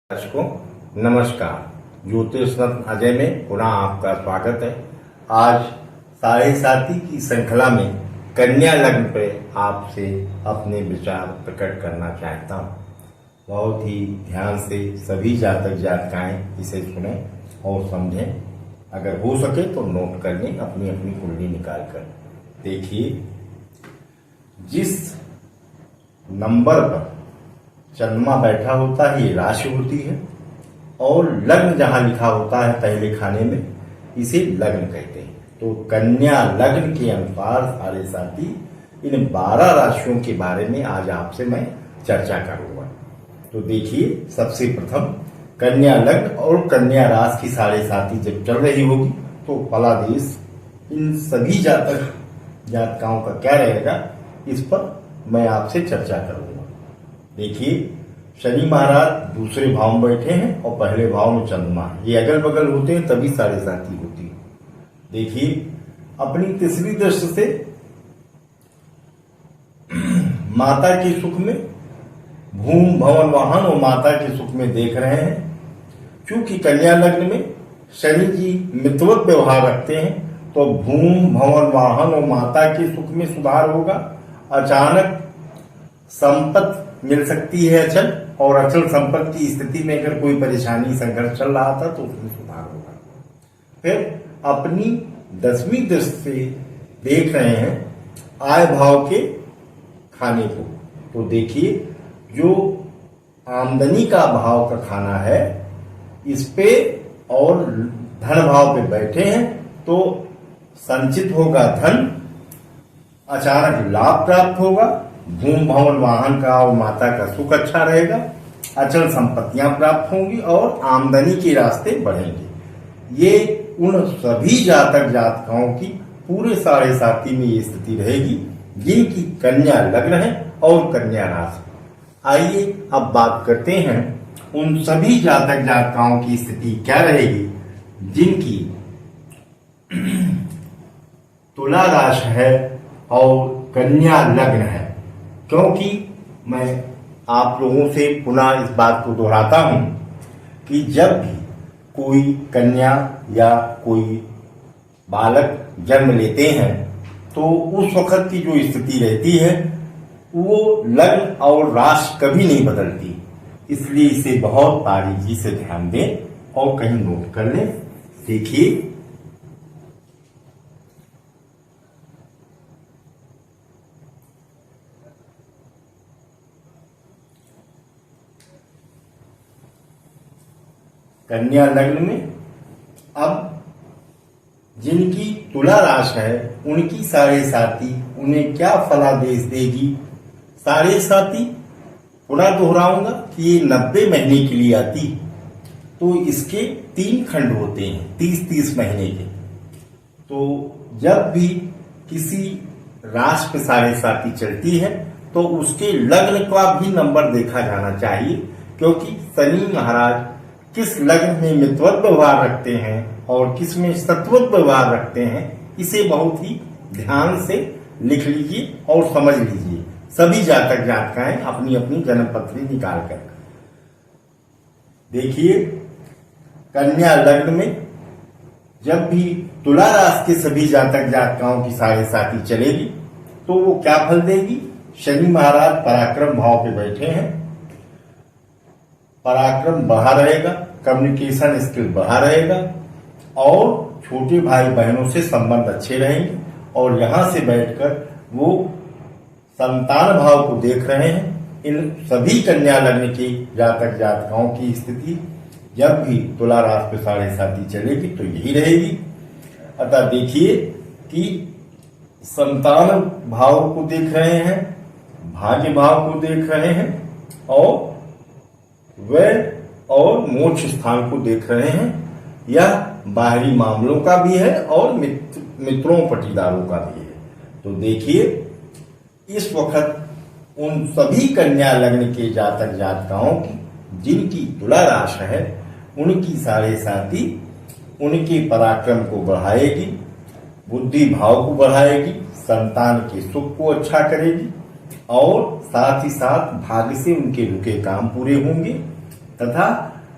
दर्शकों नमस्कार। ज्योतिष रत्न अजय में पुनः आपका स्वागत है। आज साढ़े साथी की श्रृंखला में कन्या लग्न पर आपसे अपने विचार प्रकट करना चाहता हूँ। बहुत ही ध्यान से सभी जातक जातिकाएं इसे सुने और समझें। अगर हो सके तो नोट कर लें, अपनी अपनी कुंडली निकाल कर देखिए। जिस नंबर पर चंद्रमा बैठा होता है ये राशि होती है, और लग्न जहां लिखा होता है पहले खाने में इसे लग्न कहते हैं। तो कन्या लग्न के अनुसार साढ़े साथी इन 12 राशियों के बारे में आज आपसे मैं चर्चा करूंगा। तो देखिए, सबसे प्रथम कन्या लग्न और कन्या राशि की साढ़े साथी जब चल रही होगी तो फलादेश इन सभी जातक जातिकाओं का क्या रहेगा, इस पर मैं आपसे चर्चा करूंगा। देखिए, शनि महाराज दूसरे भाव में बैठे हैं और पहले भाव में चंद्रमा है। ये अगल बगल होते हैं तभी साढ़े साथी होती है। देखिए, अपनी तीसरी दृष्टि से माता के सुख में, भूमि भवन वाहन और माता के सुख में देख रहे हैं। क्योंकि कन्या लग्न में शनि जी मित्रवत व्यवहार रखते हैं तो भूमि भवन वाहन और माता के सुख में सुधार होगा। अचानक संपत्ति मिल सकती है अचल, और अचल संपत्ति की स्थिति में अगर कोई परेशानी संघर्ष चल रहा था तो उसमें सुधार होगा। फिर अपनी 10वीं दृष्टि से देख रहे हैं आय भाव के खाने को। तो देखिए, जो आमदनी का भाव का खाना है इस पे और धन भाव पे बैठे हैं तो संचित होगा धन, अचानक लाभ प्राप्त होगा, भूमि भवन वाहन का और माता का सुख अच्छा रहेगा, अचल संपत्तियां प्राप्त होंगी और आमदनी के रास्ते बढ़ेंगे। ये उन सभी जातक जातिकाओं की पूरे साढ़े साथी में ये स्थिति रहेगी जिनकी कन्या लग्न है और कन्या राशि। आइए अब बात करते हैं उन सभी जातक जातिकाओं की स्थिति क्या रहेगी जिनकी तुला राशि है और कन्या लग्न है। क्योंकि मैं आप लोगों से पुनः इस बात को दोहराता हूं कि जब भी कोई कन्या या कोई बालक जन्म लेते हैं तो उस वक्त की जो स्थिति रहती है वो लग्न और राशि कभी नहीं बदलती। इसलिए इसे बहुत बारीकी से ध्यान दें और कहीं नोट कर लें। देखिए, कन्या लग्न में अब जिनकी तुला राशि है उनकी साढ़े साथी उन्हें क्या फलादेश देगी। साढ़े साथी पुनः दोहराऊंगा कि ये 90 महीने के लिए आती, तो इसके 3 खंड होते हैं 30-30 महीने के। तो जब भी किसी राशि पे साढ़े साथी चलती है तो उसके लग्न का भी नंबर देखा जाना चाहिए। क्योंकि शनि महाराज किस लग्न में मित्रवत व्यवहार रखते हैं और किस में शत्रुवत व्यवहार रखते हैं, इसे बहुत ही ध्यान से लिख लीजिए और समझ लीजिए। सभी जातक जातिकाएं अपनी अपनी जन्म पत्री निकाल कर देखिए। कन्या लग्न में जब भी तुला राशि के सभी जातक जातिकाओं की साढ़े साथी चलेगी तो वो क्या फल देगी। शनि महाराज पराक्रम भाव पे बैठे हैं, पराक्रम बढ़ा रहेगा, कम्युनिकेशन स्किल बढ़ा रहेगा और छोटे भाई बहनों से संबंध अच्छे रहेंगे। और यहां से बैठकर वो संतान भाव को देख रहे हैं। इन सभी कन्या लग्न के जातक जातिकाओं की स्थिति जब भी तुला राशि पे साढ़े साथी चलेगी तो यही रहेगी। अतः देखिए कि संतान भाव को देख रहे हैं, भाग्य भाव को देख रहे हैं और वह और मोक्ष स्थान को देख रहे हैं। यह बाहरी मामलों का भी है और मित्रों पटीदारों का भी है। तो देखिए, इस वक्त उन सभी कन्या लग्न के जातक जातिकाओं की जिनकी तुला राशि है उनकी साढ़े साथी उनके पराक्रम को बढ़ाएगी, बुद्धि भाव को बढ़ाएगी, संतान के सुख को अच्छा करेगी और साथ ही साथ भाग्य से उनके रुके काम पूरे होंगे तथा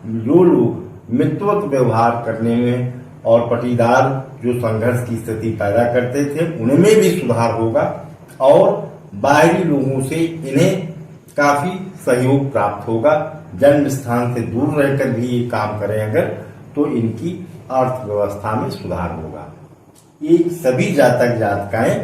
जो लोग मित्रवत व्यवहार करने में और पटीदार जो संघर्ष की स्थिति पैदा करते थे उनमें भी सुधार होगा और बाहरी लोगों से इन्हें काफी सहयोग प्राप्त होगा। जन्म स्थान से दूर रहकर भी ये काम करें अगर तो इनकी अर्थव्यवस्था में सुधार होगा। ये सभी जातक जातिकाएं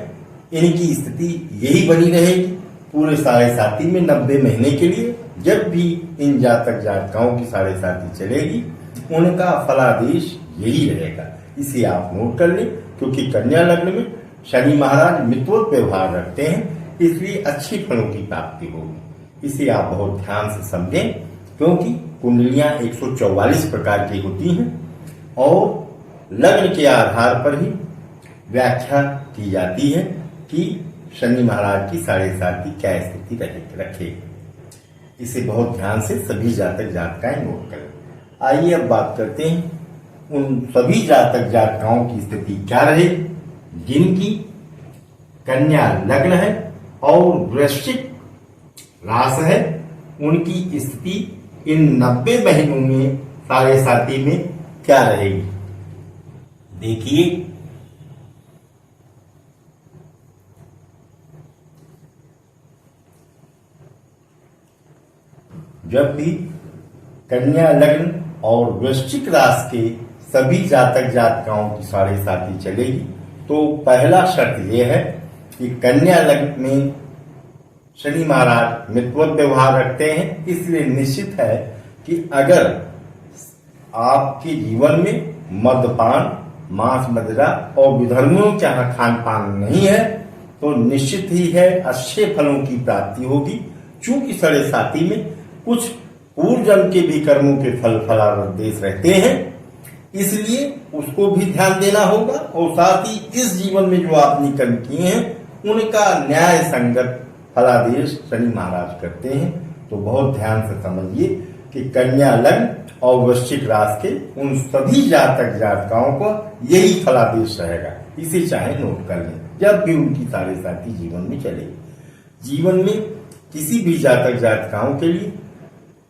इनकी स्थिति यही बनी रहेगी पूरे 7.5 में 90 महीने के लिए। जब भी इन जातक जातिकाओं की 7.5 चलेगी उनका फलादेश यही रहेगा। इसे आप नोट कर लें, क्योंकि कन्या लग्न में शनि महाराज मित्रवत व्यवहार रखते हैं, इसलिए अच्छी फलों की प्राप्ति होगी। इसे आप बहुत ध्यान से समझें, क्योंकि कुंडलियां 144 प्रकार की होती हैं और लग्न के आधार पर ही व्याख्या की जाती है कि शनि महाराज की 7.5 क्या स्थिति रखेगी। इसे बहुत ध्यान से सभी जातक जातिकाएं नोट करें। आइए अब बात करते हैं उन सभी जातक जातिकाओं की स्थिति क्या रहे जिनकी कन्या लग्न है और वृश्चिक राशि है। उनकी स्थिति इन 90 महीनों में 7.5 में क्या रहेगी। देखिए, जब भी कन्या लग्न और वृश्चिक राशि के सभी जातक जातिकाओं की 7.5 चलेगी तो पहला शर्त यह है कि कन्या लग्न में शनि महाराज मित्रवत व्यवहार रखते हैं, इसलिए निश्चित है कि अगर आपके जीवन में मद्यपान, मांस, मदिरा और विधर्मियों के यहाँ खान पान नहीं है तो निश्चित ही है अच्छे फलों की प्राप्ति होगी। चूंकि 7.5 में कुछ पूर्व जन्म के भी कर्मों के फल फलादेश रहते हैं, इसलिए उसको भी ध्यान देना होगा और साथ ही इस जीवन में जो आपने कर्म किए हैं उनका न्याय संगत फलादेश शनि महाराज करते हैं। तो बहुत ध्यान से समझिए कि कन्या लग्न और वृश्चिक राशि के उन सभी जातक जातिकाओं को यही फलादेश रहेगा। इसे चाहे नोट कर लें जब भी उनकी 7.5 जीवन में चलेगी। जीवन में किसी भी जातक जातिकाओं के लिए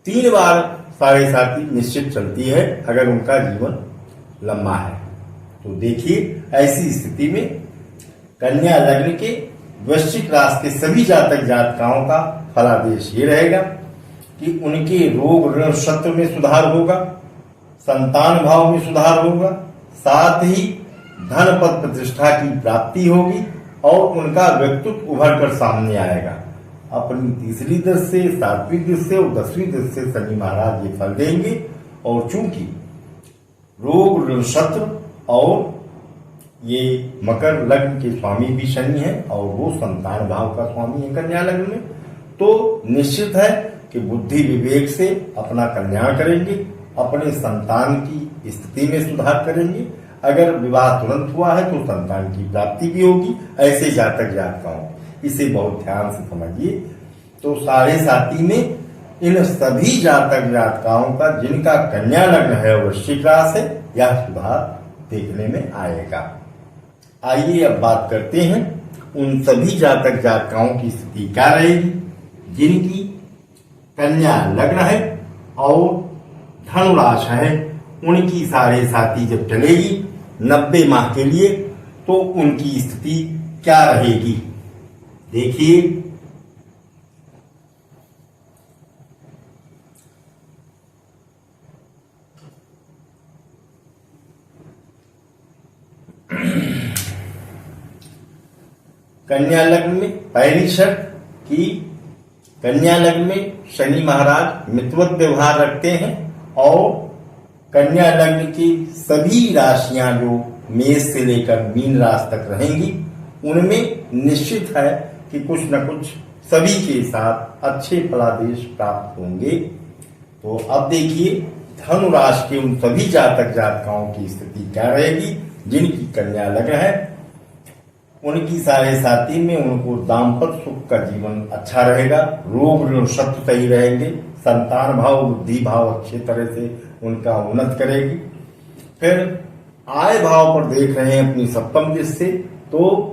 3 बार 7.5 निश्चित चलती है अगर उनका जीवन लंबा है। तो देखिए, ऐसी स्थिति में कन्या लग्न के वृश्चिक राशि के सभी जातक जातिकाओं का फलादेश ये रहेगा कि उनके रोग ऋण शत्रु में सुधार होगा, संतान भाव में सुधार होगा, साथ ही धन पद प्रतिष्ठा की प्राप्ति होगी और उनका व्यक्तित्व उभर कर सामने आएगा। अपनी तीसरी दृष्टि से, 7वीं दृष्टि से और 10वीं दृष्टि से शनि महाराज ये फल देंगे। और चूंकि रोग ऋण शत्रु और ये मकर लग्न के स्वामी भी शनि है और वो संतान भाव का स्वामी है कन्या लग्न में, तो निश्चित है कि बुद्धि विवेक से अपना कल्याण करेंगे, अपने संतान की स्थिति में सुधार करेंगे। अगर विवाह तुरंत हुआ है तो संतान की प्राप्ति भी होगी। ऐसे जातक जातिकाओं, इसे बहुत ध्यान से समझिए। तो 7.5 में इन सभी जातक जातिकाओं का जिनका कन्या लग्न है वृश्चिक राशि है, यह सुधार देखने में आएगा। आइए अब बात करते हैं उन सभी जातक जातिकाओं की स्थिति क्या रहेगी जिनकी कन्या लग्न है और धनु राशि है। उनकी 7.5 जब चलेगी 90 माह के लिए तो उनकी स्थिति क्या रहेगी। देखिए, कन्या लग्न में पहली शर्त कि कन्या लग्न में शनि महाराज मित्रवत व्यवहार रखते हैं और कन्या लग्न की सभी राशियां जो मेष से लेकर मीन राशि तक रहेंगी उनमें निश्चित है कि कुछ न कुछ सभी के साथ अच्छे फलादेश प्राप्त होंगे। तो अब देखिए, धनु राशि के उन सभी जातक जातिकाओं की स्थिति क्या रहेगी जिनकी कन्या लग्न है। उनकी 7.5 में उनको दाम्पत्य सुख का जीवन अच्छा रहेगा, रोग ऋण शत्रु सही रहेंगे, संतान भाव बुद्धि भाव अच्छे तरह से उनका उन्नत करेगी। फिर आय भाव पर देख रहे हैं अपनी 7वीं दृष्टि से, तो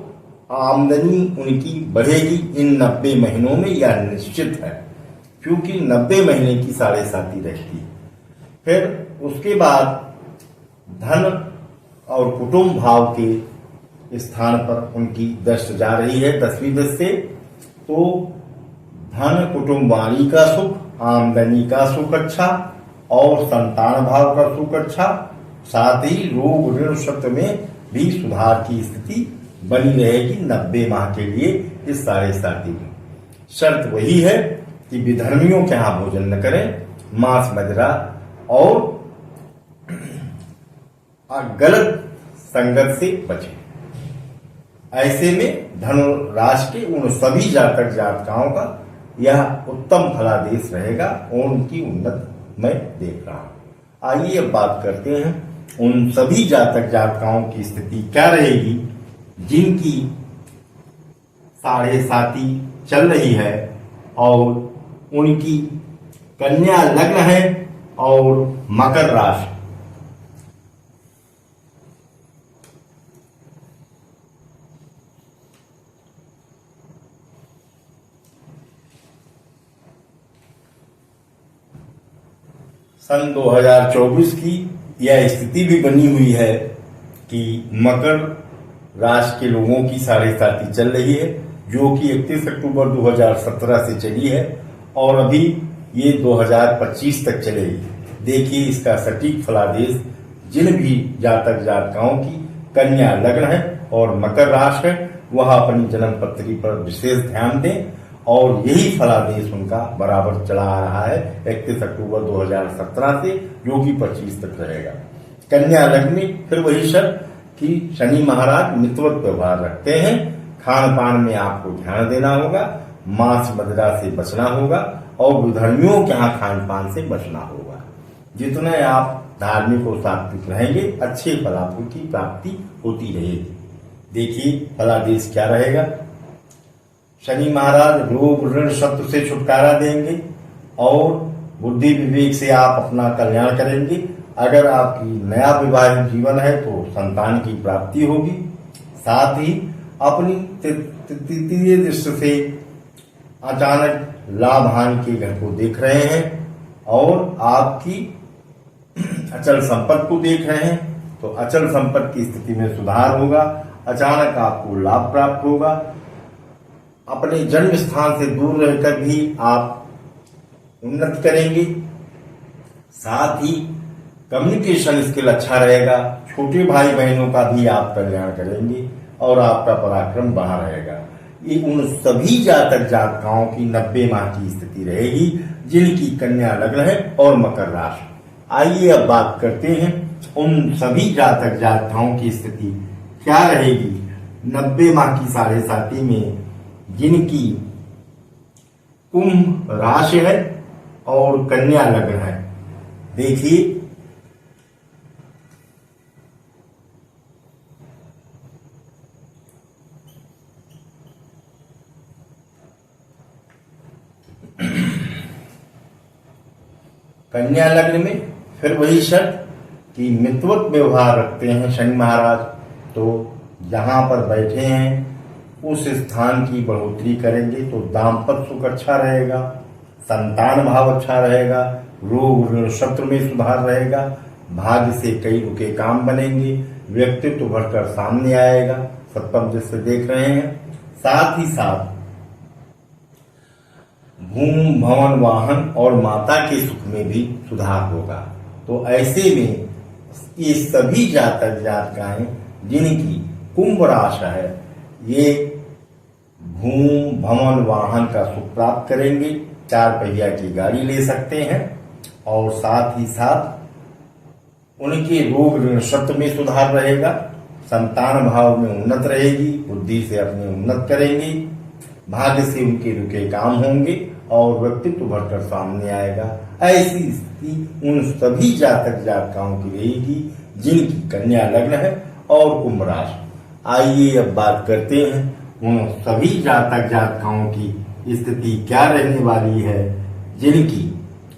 आमदनी उनकी बढ़ेगी इन 90 महीनों में, यह निश्चित है। क्योंकि 90 महीने की साढ़े साथी रहती है। फिर उसके बाद धन और कुटुंब भाव के स्थान पर उनकी दृष्टि जा रही है 10वीं दृष्टि से। तो धन कुटुंब वाणी का सुख, आमदनी का सुख अच्छा और संतान भाव का सुख अच्छा, साथ ही रोग ऋण शत्रु में भी सुधार की स्थिति बनी रहेगी 90 माह के लिए इस साढ़े साथी में। शर्त वही है कि विधर्मियों के यहाँ भोजन न करें, मांस मदिरा और गलत संगत से बचें। ऐसे में धनुराशि के उन सभी जातक जातकाओं का यह उत्तम फलादेश रहेगा और उनकी उन्नत मैं देख रहा हूं। आइए अब बात करते हैं उन सभी जातक जातकाओं की स्थिति क्या रहेगी जिनकी साढ़े साथी चल रही है और उनकी कन्या लग्न है और मकर राशि। सन 2024 की यह स्थिति भी बनी हुई है कि मकर राशि के लोगों की साढ़े साथी चल रही है, जो कि 31 अक्टूबर 2017 से चली है और अभी ये 2025 तक चलेगी। देखिए इसका सटीक फलादेश जिन भी जातक जातकाओं की कन्या लग्न है और मकर राशि है वह अपनी जन्म पत्री पर विशेष ध्यान दें और यही फलादेश उनका बराबर चला आ रहा है 31 अक्टूबर 2017 से, जो कि 25 तक रहेगा। कन्या लग्न में फिर वही शर्त कि शनि महाराज मितवत व्यवहार रखते हैं, खान पान में आपको ध्यान देना होगा, मांस मदिरा से बचना होगा और विधर्मियों के यहाँ खान पान से बचना होगा। जितने आप धार्मिक और सात्विक रहेंगे अच्छे फलाफल की प्राप्ति होती रहेगी। देखिए फलादेश क्या रहेगा। शनि महाराज रोग ऋण शत्रु से छुटकारा देंगे और बुद्धि विवेक से आप अपना कल्याण करेंगे। अगर आपकी नया विवाहित जीवन है तो संतान की प्राप्ति होगी। साथ ही अपनी तृतीय दृष्टि से अचानक लाभ हानि के घर को देख रहे हैं और आपकी अचल संपत्ति को देख रहे हैं तो अचल संपत्ति की स्थिति में सुधार होगा। अचानक आपको लाभ प्राप्त होगा। अपने जन्म स्थान से दूर रहकर भी आप उन्नति करेंगे। साथ ही कम्युनिकेशन स्किल अच्छा रहेगा। छोटे भाई बहनों का भी आप कल्याण करेंगे और आपका पराक्रम बढ़ा रहेगा। ये उन सभी जातक जातकाओं की 90 माह की स्थिति रहेगी जिनकी कन्या लग्न है और मकर राशि। आइए अब बात करते हैं उन सभी जातक जातकाओं की स्थिति क्या रहेगी 90 माह की साढ़े साथी में जिनकी कुंभ राशि है और कन्या लग्न है। देखिए कन्या लग्न में फिर वही शर्त कि मितवत व्यवहार रखते हैं शनि महाराज, तो जहां पर बैठे हैं उस स्थान की बढ़ोतरी करेंगे तो दाम्पत्य सुख अच्छा रहेगा, संतान भाव अच्छा रहेगा, रोग ऋण शत्रु में सुधार रहेगा, भाग्य से कई रुके काम बनेंगे, व्यक्तित्व बढ़कर सामने आएगा। सप्तम दृष्टि से देख रहे हैं। साथ ही साथ भूमि भवन वाहन और माता के सुख में भी सुधार होगा। तो ऐसे में ये सभी जातक जातकाएं जिनकी कुंभ राशि है ये भूमि भवन वाहन का सुख प्राप्त करेंगे, 4 पहिया की गाड़ी ले सकते हैं और साथ ही साथ उनके रोग ऋण शत्रु में सुधार रहेगा, संतान भाव में उन्नत रहेगी, बुद्धि से अपने उन्नत करेंगे, भाग्य से उनके रुके काम होंगे और व्यक्तित्व बढ़कर सामने आएगा। ऐसी स्थिति उन सभी जातक जातकाओं की रहेगी जिनकी कन्या लग्न है और कुंभ राशि। आइए अब बात करते हैं उन सभी जातक जातकाओं की स्थिति क्या रहने वाली है जिनकी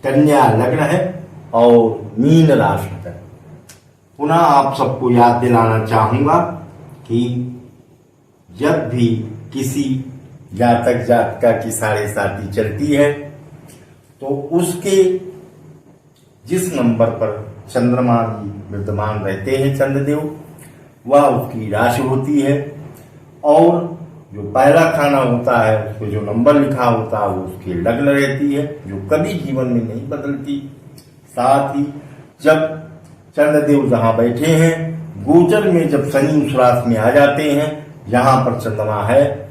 कन्या लग्न है और मीन राशि है। पुनः आप सबको याद दिलाना चाहूंगा कि जब भी किसी जातक जातिका की साढ़े साथी चलती है तो उसके जिस नंबर पर चंद्रमा भी विद्यमान रहते हैं चंद्रदेव, वह उसकी राशि होती है। और जो पहला खाना होता है उस पर जो नंबर लिखा होता है वो उसकी लग्न रहती है, जो कभी जीवन में नहीं बदलती। साथ ही जब चंद्रदेव जहां बैठे हैं गोचर में, जब शनि उस राशि में आ जाते हैं जहां पर चंद्रमा है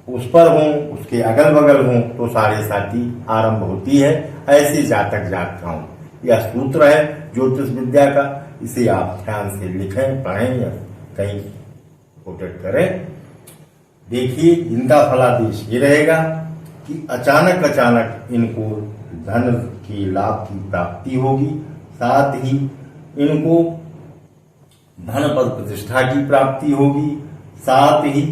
उस पर हो, उसके अगल बगल हो, तो साढ़े साथी आरंभ होती है। ऐसे जातक जातकाओं, यह सूत्र है ज्योतिष विद्या का। इसे आप ध्यान से लिखें, पढ़ें या कहीं कोटेट करें। देखिए इनका फलादेश ये रहेगा कि अचानक इनको धन की लाभ की प्राप्ति होगी। साथ ही इनको धन पद प्रतिष्ठा की प्राप्ति होगी। साथ ही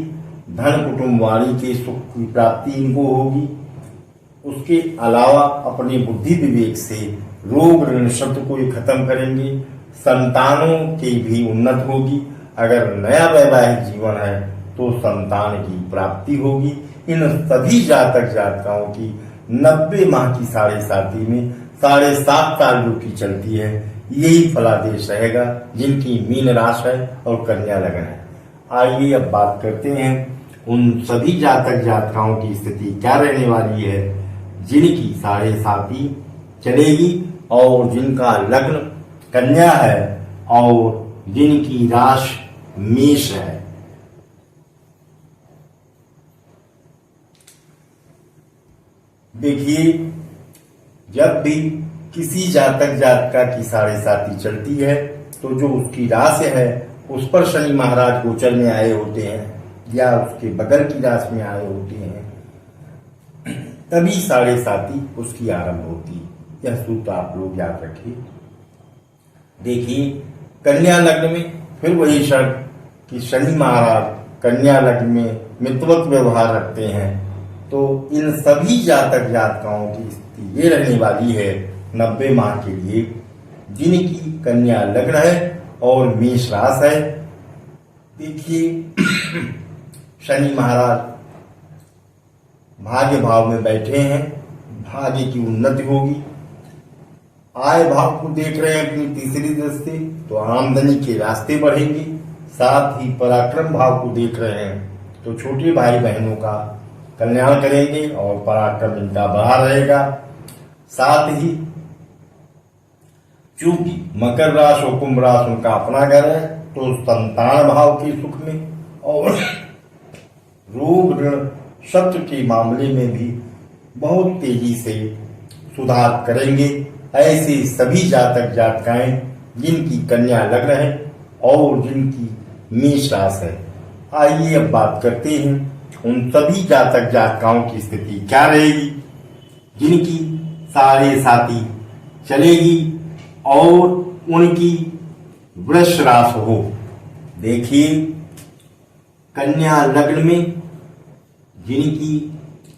धन कुटुंब वाणी के सुख की प्राप्ति इनको होगी। उसके अलावा अपनी बुद्धि विवेक से रोग ऋण शब्द को ये खत्म करेंगे। संतानों की भी उन्नत होगी। अगर नया वैवाहिक जीवन है तो संतान की प्राप्ति होगी। इन सभी जातक जातिकाओं की 90 माह की साढ़े साथी में 7.5 साल जो की चलती है, यही फलादेश रहेगा जिनकी मीन राशि है और कन्या लग्न है। आइए अब बात करते हैं उन सभी जातक जातिकाओं की स्थिति क्या रहने वाली है जिनकी साढ़े साथी चलेगी और जिनका लग्न कन्या है और जिनकी राशि मेष है। देखिए, जब भी किसी जातक जातिका की साढ़े साथी चलती है तो जो उसकी राशि है उस पर शनि महाराज गोचर में आए होते हैं या उसके बगल की राशि में आए होते हैं, तभी साढ़े साथी उसकी आरंभ होती है। यह सूत्र आप लोग याद रखिए। देखिए, कन्या लग्न में फिर वही शर्त कि शनि महाराज कन्या लग्न में मित्रवत व्यवहार रखते हैं, तो इन सभी जातक जातिकाओं की स्थिति ये रहने वाली है 90 माह के लिए जिनकी कन्या लग्न है और मेष राशि है। देखिए, शनि महाराज भाग्य भाव में बैठे हैं, भाग्य की उन्नति होगी। आय भाव को देख रहे हैं अपनी तीसरी दृष्टि, तो आमदनी के रास्ते बढ़ेंगे। साथ ही पराक्रम भाव को देख रहे हैं तो छोटे भाई बहनों का कल्याण करेंगे और पराक्रम इनका बढ़ा रहेगा। साथ ही चूंकि मकर राशि और कुंभ राशि उनका अपना घर है, तो संतान भाव के सुख में और रोग ऋण शत्रु के मामले में भी बहुत तेजी से सुधार करेंगे। ऐसे सभी जातक जातिकाएं जिनकी कन्या लग्न है और जिनकी मेष राशि है। आइए अब बात करते हैं उन सभी जातक जातिकाओं की स्थिति क्या रहेगी जिनकी साढ़े साथी चलेगी और उनकी वृष राशि हो। देखिए, कन्या लग्न में जिनकी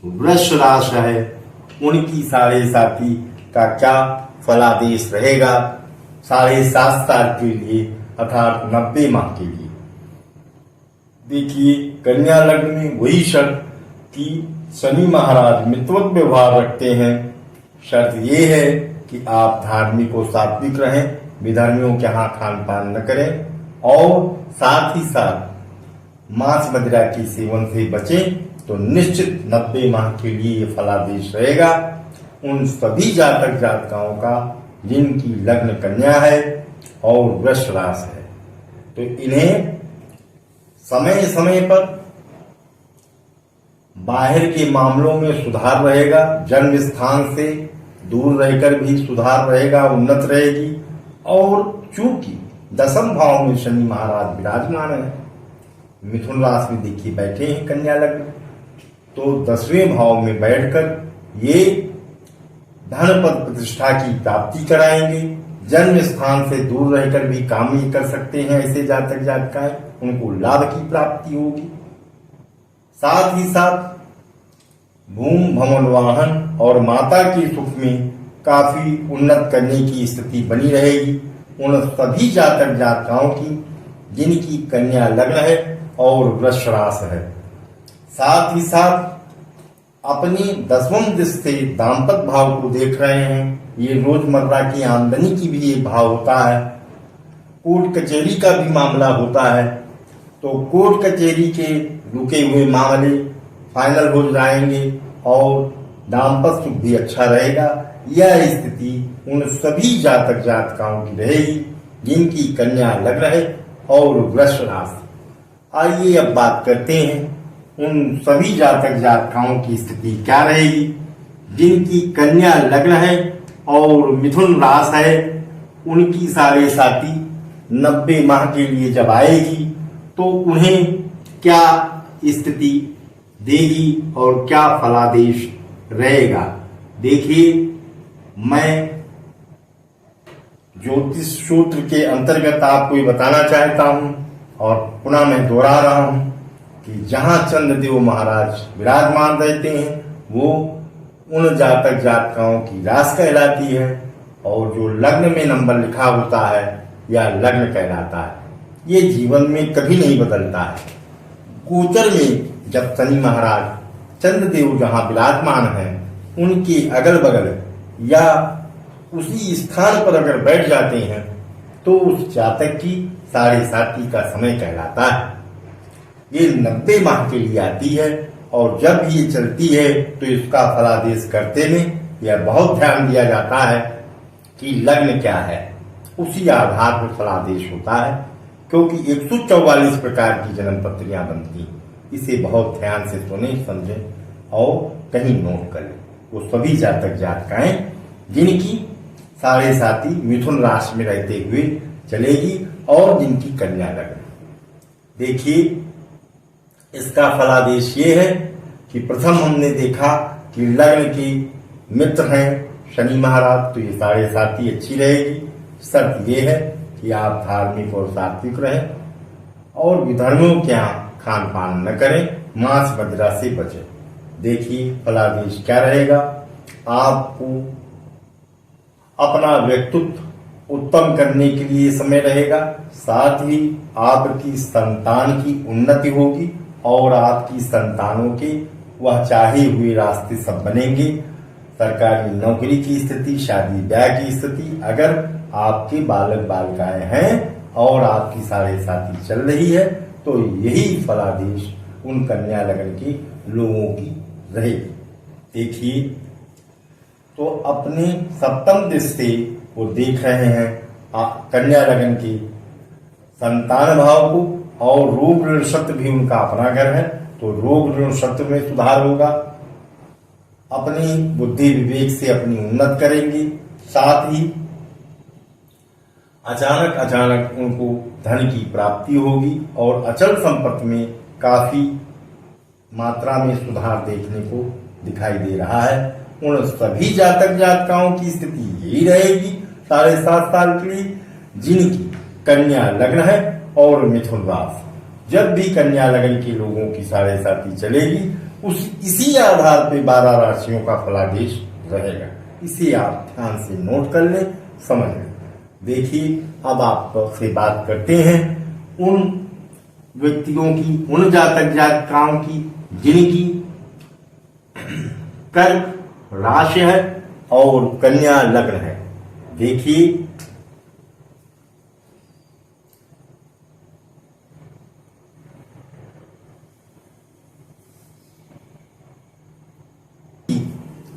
वृष राशि है उनकी साढ़े साथी का क्या फलादेश रहेगा 7.5 साल के लिए अर्थात 90 माह के लिए। देखिए, कन्या लग्न में वही शर्त कि शनि महाराज मित्रवत व्यवहार रखते हैं। शर्त ये है कि आप धार्मिक और सात्विक रहें, विधर्मियों के यहाँ खान पान न करें और साथ ही साथ मांस मदिरा के सेवन से बचें। तो निश्चित 90 माह के लिए ये फलादेश रहेगा उन सभी जातक जातिकाओं का जिनकी लग्न कन्या है और वृष राशि है। तो इन्हें समय समय पर बाहर के मामलों में सुधार रहेगा, जन्म स्थान से दूर रहकर भी सुधार रहेगा, उन्नत रहेगी। और चूंकि 10वें भाव में शनि महाराज विराजमान है, मिथुन राशि में देखिए बैठे हैं कन्या लग्न, तो 10वें भाव में बैठकर ये धन पद प्रतिष्ठा की प्राप्ति कराएंगे। जन्म स्थान से दूर रहकर भी काम ही कर सकते हैं ऐसे जातक जातिकाएं, उनको लाभ की प्राप्ति होगी। साथ ही साथ भूम भवन वाहन और माता के सुख में काफी उन्नत करने की स्थिति बनी रहेगी उन सभी जातक जातिकाओं की जिनकी कन्या लग्न है और वृष राशि है। साथ ही साथ अपनी 10वें दृष्टि से दाम्पत्य भाव को देख रहे हैं। ये रोजमर्रा की आमदनी की भी एक भाव होता है। कोर्ट कचहरी का भी मामला होता है, तो कोर्ट कचहरी के रुके हुए मामले फाइनल हो जाएंगे और दाम्पत्य सुख भी अच्छा रहेगा। यह स्थिति उन सभी जातक जातिकाओं की रहेगी जिनकी कन्या लग्न है और वृष राशि। आइए अब बात करते हैं उन सभी जातक जातिकाओं की स्थिति क्या रहेगी जिनकी कन्या लग्न है और मिथुन राशि है। उनकी साढ़े साथी 90 माह के लिए जब आएगी तो उन्हें क्या स्थिति देगी और क्या फलादेश रहेगा। देखिए, मैं ज्योतिष सूत्र के अंतर्गत आपको ये बताना चाहता हूं और पुनः मैं दोहरा रहा हूं कि जहां चंद्रदेव महाराज विराजमान रहते हैं वो उन जातक जातिकाओं की राशि कहलाती है और जो लग्न में नंबर लिखा होता है या लग्न कहलाता है। ये जीवन में कभी नहीं बदलता है। गोचर में जब शनि महाराज चंद्रदेव जहां विराजमान हैं उनके अगल बगल या उसी स्थान पर अगर बैठ जाते हैं तो उस जातक की साढ़े साथी का समय कहलाता है। ये 90 माह के लिए आती है और जब ये चलती है तो इसका फलादेश करते में यह बहुत ध्यान दिया जाता है कि लग्न क्या है, उसी आधार पर फलादेश होता है, क्योंकि 144 प्रकार की जन्म पत्रियां बनती हैं। इसे बहुत ध्यान से सुने, समझें और कहीं नोट करें। वो सभी जातक जातिकाएं जिनकी साढ़े साथी मिथुन राशि में रहते हुए चलेगी और जिनकी कन्या लग्न। देखिए, इसका फलादेश ये है कि प्रथम हमने देखा कि लग्न के मित्र हैं शनि महाराज, तो ये साढ़े साथी अच्छी रहेगी। शर्त ये है कि आप धार्मिक और सात्विक रहें और विधर्मियों के यहाँ खान पान न करें, मांस मदिरा से बचें। देखिए, फलादेश क्या रहेगा। आपको अपना व्यक्तित्व उत्तम करने के लिए समय रहेगा, साथ ही आपकी संतान की उन्नति होगी और आपकी संतानों के वह चाहे हुए रास्ते सब बनेंगे। सरकारी नौकरी की स्थिति, शादी ब्याह की स्थिति, अगर आपके बालक बालिकाएं हैं और आपकी साढ़े साथी चल रही है तो यही फलादेश उन कन्या लगन के लोगों की रहेगी। देखिए, तो अपने सप्तम दृष्टि से वो देख रहे हैं कन्या लगन के संतान भाव को और रोग ऋण शत्रु भी उनका अपना घर है, तो रोग ऋण शत्रु में सुधार होगा। अपनी बुद्धि विवेक से अपनी उन्नत करेंगे, साथ ही अचानक उनको धन की प्राप्ति होगी और अचल संपत्ति में काफी मात्रा में सुधार देखने को दिखाई दे रहा है। उन सभी जातक जातिकाओं की स्थिति यही रहेगी 7.5 साल के लिए जिनकी कन्या लग्न है और मिथुन राशि। जब भी कन्या लग्न के लोगों की साढ़े साथी चलेगी इसी आधार पे 12 राशियों का फलादेश रहेगा। इसे आप ध्यान से नोट कर लें, समझ लें। देखिए, अब आपसे बात करते हैं उन व्यक्तियों की, उन जातक जातिकाओं की जिनकी कर्क राशि है और कन्या लग्न है। देखिए,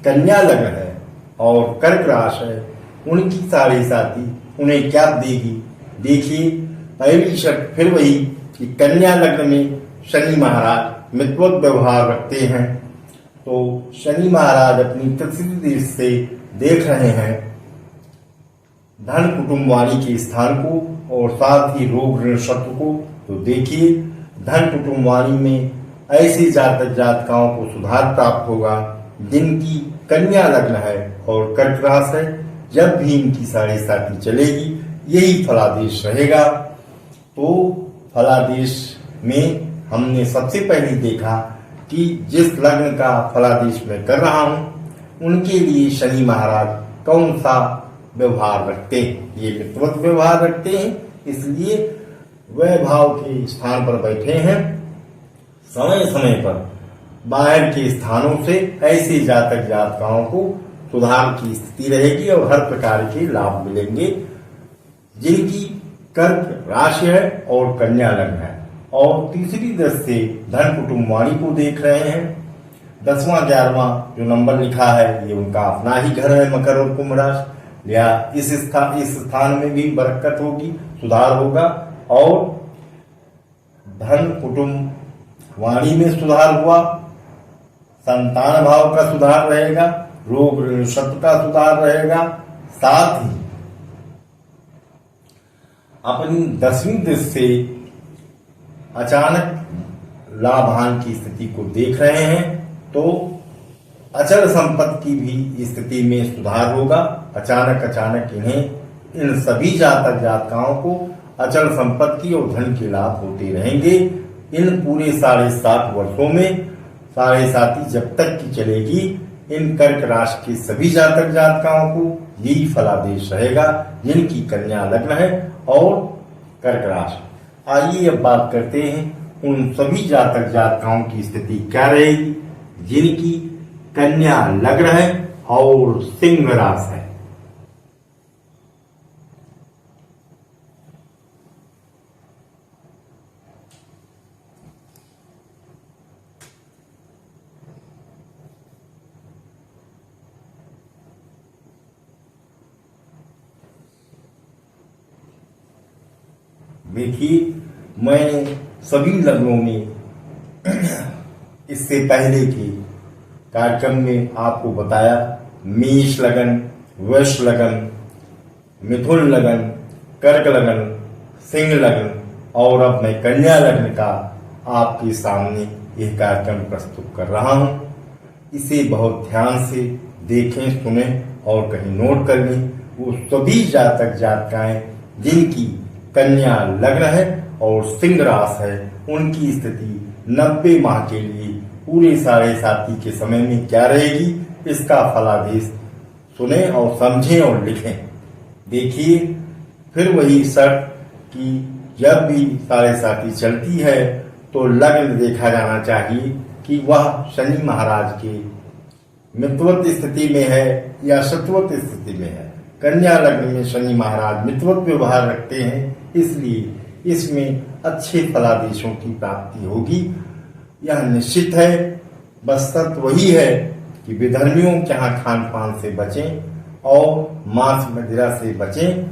कन्या लग्न है और कर्क राशि है, उनकी साढ़े साथी उन्हें क्या देगी। देखिए, पहली शर्त फिर वही कि कन्या लग्न में शनि महाराज मित्रवत व्यवहार रखते हैं, तो शनि महाराज अपनी तृतीय दृष्टि से देख रहे हैं धन कुटुंब वाणी के स्थान को और साथ ही रोग ऋण शत्रु को। तो देखिए, धन कुटुंब वाणी में ऐसी जातक जातिकाओं को सुधार प्राप्त होगा जिनकी कन्या लग्न है और कर्क राशि है। जब भी इनकी साढ़े साथी चलेगी यही फलादेश रहेगा। तो फलादेश में हमने सबसे पहले देखा कि जिस लग्न का फलादेश मैं कर रहा हूं उनके लिए शनि महाराज कौन सा व्यवहार रखते हैं। ये मित्रवत व्यवहार रखते हैं, इसलिए वह भाव के स्थान पर बैठे हैं। समय समय पर बाहर के स्थानों से ऐसे जातक जातिकाओं को सुधार की स्थिति रहेगी और हर प्रकार के लाभ मिलेंगे। जिनकी कर्क राशि है और कन्या लग्न है और तीसरी दृष्टि से धन कुटुंब वाणी को देख रहे हैं। 10वां 11वां जो नंबर लिखा है ये उनका अपना ही घर है, मकर और कुंभ राशि। या इस स्थान में भी बरकत होगी, सुधार होगा और धन कुटुंब वाणी में सुधार हुआ, संतान भाव का सुधार रहेगा, रोग ऋण शत्रु का सुधार रहेगा। साथ ही अपनी 10वीं दृष्टि से अचानक लाभान की स्थिति को देख रहे हैं तो अचल संपत्ति की भी स्थिति में सुधार होगा। अचानक इन्हें इन सभी जातक जातिकाओं को अचल संपत्ति और धन के लाभ होते रहेंगे। इन पूरे 7.5 वर्षों में 7.5 जब तक की चलेगी इन कर्क राशि के सभी जातक जातिकाओं को यही फलादेश रहेगा जिनकी कन्या लग्न है और कर्क राशि। आइए अब बात करते हैं उन सभी जातक जातिकाओं की स्थिति क्या रहेगी जिनकी कन्या लग्न है और सिंह राशि है। देखिए, मैंने सभी लग्नों में इससे पहले के कार्यक्रम में आपको बताया मेष लगन, वृष लगन, मिथुन लगन, कर्क लगन, सिंह लगन और अब मैं कन्या लगन का आपके सामने यह कार्यक्रम प्रस्तुत कर रहा हूं। इसे बहुत ध्यान से देखें, सुनें और कहीं नोट कर लें। वो सभी जातक जातिकाएं जिनकी कन्या लग्न है और सिंह राशि है उनकी स्थिति 90 माह के लिए पूरे 7.5 के समय में क्या रहेगी इसका फलादेश सुने और समझें और लिखें। देखिए, फिर वही शर्त कि जब भी 7.5 चलती है तो लग्न देखा जाना चाहिए कि वह शनि महाराज के मित्रवत स्थिति में है या शत्रुवत स्थिति में है। कन्या लग्न में शनि महाराज मित्रवत व्यवहार रखते हैं, इसलिए इसमें अच्छे फलादेशों की प्राप्ति होगी, यह निश्चित है। बस शर्त वही है कि विधर्मियों के यहाँ खान पान से बचें और मांस मदिरा से बचें,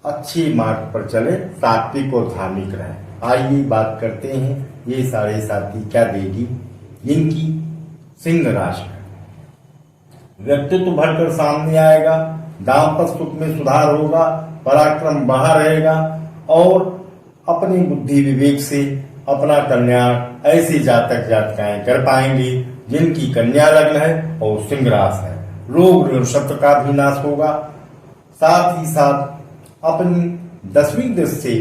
अच्छे मार्ग पर चले, सात्विक और धार्मिक रहें। आइए बात करते हैं ये 7.5 क्या देगी जिनकी सिंह राशि है। व्यक्तित्व भरकर सामने आएगा, दाम्पत्य सुख में सुधार होगा, पराक्रम बढ़ा रहेगा और अपनी बुद्धि विवेक से अपना कल्याण ऐसे जातक जातिकाएं कर पाएंगे जिनकी कन्या लग्न है और सिंह राशि है। रोग ऋण शत्रु का भी नाश होगा। साथ ही साथ अपनी 10वीं दृष्टि से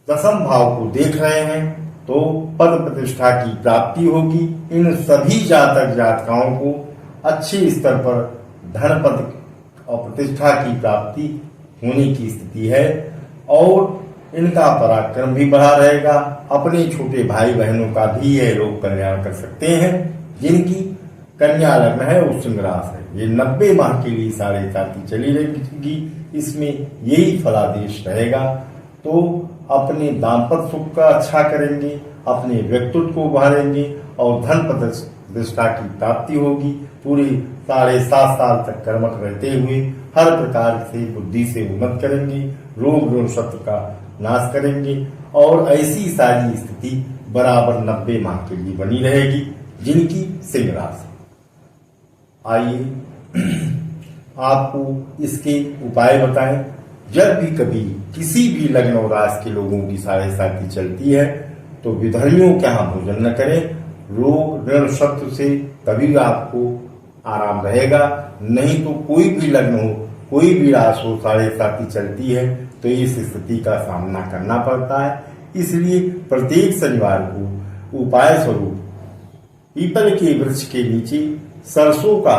10म भाव को देख रहे हैं तो पद प्रतिष्ठा की प्राप्ति होगी। इन सभी जातक जातिकाओं को अच्छे स्तर पर धन पद और प्रतिष्ठा की प्राप्ति होने की स्थिति है और इनका पराक्रम भी बढ़ा रहेगा। अपने छोटे भाई बहनों का भी ये लोग कल्याण कर सकते हैं जिनकी कन्या लग्न है और सिंह राशि है। ये 90 माह के लिए 7.5 चली रहेगी, इसमें यही फलादेश रहेगा। तो अपने दाम्पत्य सुख का अच्छा करेंगे, अपने व्यक्तित्व को उभारेंगे और धन प्रतिष्ठा की प्राप्ति होगी। पूरे 7.5 साल तक कर्मठ रहते हुए हर प्रकार से बुद्धि से उन्नत करेंगे, रोग ऋण शत्रु का नाश करेंगे और ऐसी सारी स्थिति बराबर 90 माह के लिए बनी रहेगी जिनकी सिंह राशि। आइए आपको इसके उपाय बताएं। जब भी कभी किसी भी लग्न और राशि के लोगों की 7.5 चलती है तो विधर्मियों के यहाँ भोजन न करें। रोग ऋण शत्रु से तभी आपको आराम रहेगा, नहीं तो कोई भी लग्न हो, कोई भी राशि हो 7.5 चलती है तो इस स्थिति का सामना करना पड़ता है। इसलिए प्रत्येक शनिवार को उपाय स्वरूप पीपल के वृक्ष के नीचे सरसों का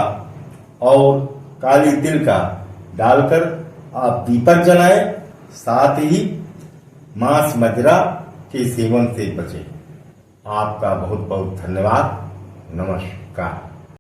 और काली तिल का डालकर आप दीपक जलाएं। साथ ही मांस मदिरा के सेवन से बचें। आपका बहुत बहुत धन्यवाद। नमस्कार।